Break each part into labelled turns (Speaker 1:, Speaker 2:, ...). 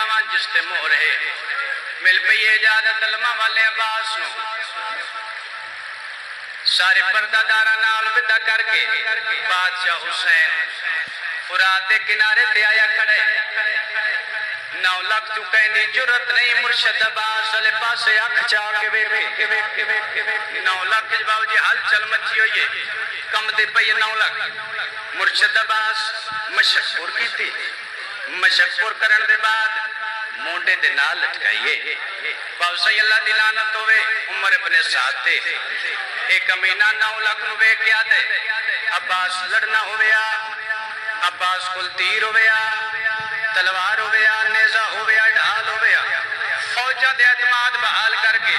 Speaker 1: ماواں جس تے مور ہے مل پئی اجازت علماء والے عباس نو سارے پردہ دارہ نال ودا کر کے بادشاہ حسین فرات دے کنارے تے آیا کھڑے 9 لاکھ تو کہندی جرت نہیں مرشد عباس والے پاسے اکھ چاہ کے ویکھے 9 لاکھ جواب جی حل چل مچی ہوئی ہے کم دے پئی 9 لاکھ مرشد عباس مشکور کی تھی مشکور کرن دے بعد مونڈے دے نال لٹکائیے باوسائی اللہ دی لعنت ہوئے عمر ابن سعد تے ایک امینہ 9 لاکھ نو ویکھ کے آدے عباس لڑنا ہویا عباس کل تیر ہویا تلوار ہویا نیزہ ہویا ڈھال ہویا فوجہ دے اعتماد بحال کر کے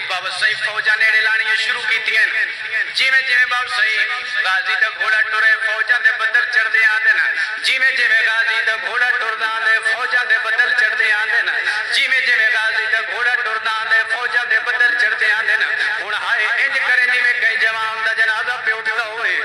Speaker 1: باوسائی فوجہ نیڑے لانیاں شروع کی تھی جیویں جیویں باوسائی غازی دا گھوڑا ٹورے فوجہ دے بدل چڑھ دے آدھے نا جیویں جیویں غازی دا گھوڑا ٹور دے فوجہ دے بدل چڑھ دے آدھے نا جیویں جیویں غازی دا گھوڑا ٹور دے فوجہ دے بدل چڑھ دے آدھے نا ہن ہائے انج کریں جیویں کئی جوان دا جنازہ پہ اٹھتا ہوئے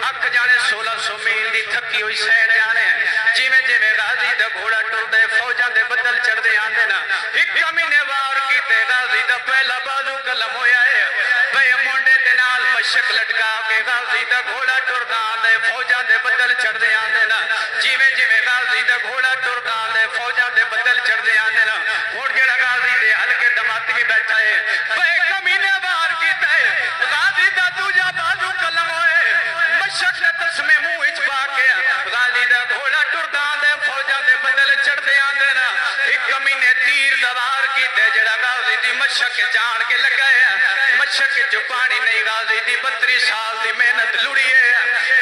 Speaker 1: اک جانے 1600 میل دی تھکی ہوئی سیر جانے جیویں جیویں غازی دا گھوڑا ٹور دے فوجہ دے بدل چڑھ دے آدھے نا ایک مہینے وار کیتے غازی دا پہلا بازو قلم ہویا ہے بے مونڈے دے نال مشک لٹکا کے غازی دا گھوڑا ٹور دے فوجہ دے بدل چڑھ دے آدھے نا جیویں جیویں غازی دا گھوڑا ٹور دے فوجہ دے بدل چڑھ دے آدھے نا ہن جڑا غازی دے ہلکے دماغ بھی بیٹھا ہے بے کمینے وار کیتا ہے غازی دا دوجا بازو قلم ہوئے مشک تسمے منہ وچ پا کے غازی دا گھوڑا ٹور دے فوجہ دے بدل چڑھ دے آدھے نا ایک کمینے تیر دوار کیتے جڑا غازی دی مشک جان کے لگایا مشک جو پانی نہیں غازی دی 32 سال دی محنت لڑی ہے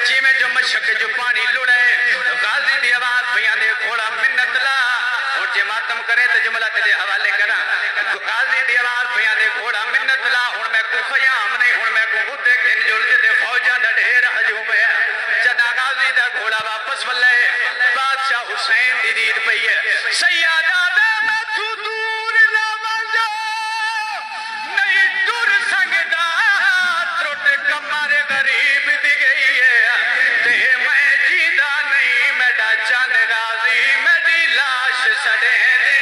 Speaker 1: جیویں جو مشک جو پانی لڑے غازی دی آواز پیاں دے گھوڑا منت لا اور جے ماتم کرے تو جملہ تیرے حوالے کراں غازی دی آواز پیاں دے گھوڑا منت لا ہن میں کو خیام نہیں ہن میں کو خود کھن جڑ دے فوجاں دا ڈھیر ہجوم ہے جدا غازی دا گھوڑا واپس ولے بادشاہ حسین دی دید پئی ہے سیادہ دے میں تو دور نہ ونجا نہیں دور سنگدا تروٹے کمارے غریب دی گئی ہے تے میں جیندہ نہیں میڈا چند غازی میری لاش سڑے دی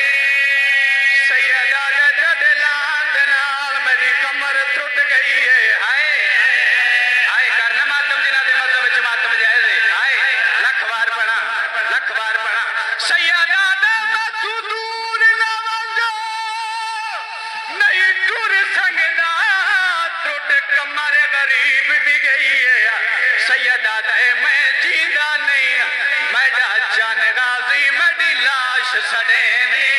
Speaker 1: سیادہ دے جدے لان دے نال میری کمر ٹوٹ گئی ہے ہائے ہائے کرنا ماتم جنہ دے مذہب وچ ماتم جائز ہے ہائے لکھ بار پڑھا سیادہ دے میں تو دور نہ ونجا نہیں دور سنگدا ٹوٹے کمارے غریب دی گئی ہے سیادہ دے میں جیندہ نہیں میڈا چند غازی میری لاش سڑے دی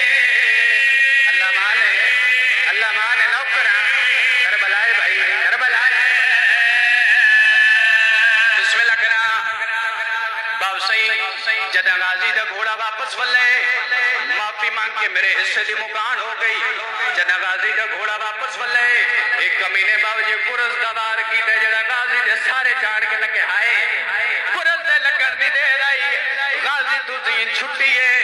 Speaker 1: اللہ مانے نوکراں کربلائے بھائی کربلائے بسم اللہ کرا باوسائی جدہ غازی دا گھوڑا واپس ولے معافی مانگ کے میرے حصے دی مکان ہو گئی جدہ غازی دا گھوڑا واپس ولے ایک کمینے باوجہ قرص دوار کی دے جدہ غازی دے سارے چاڑ کے لگے ہائے قرص دے لگن دی دے رہی غازی تو زین چھٹی ہے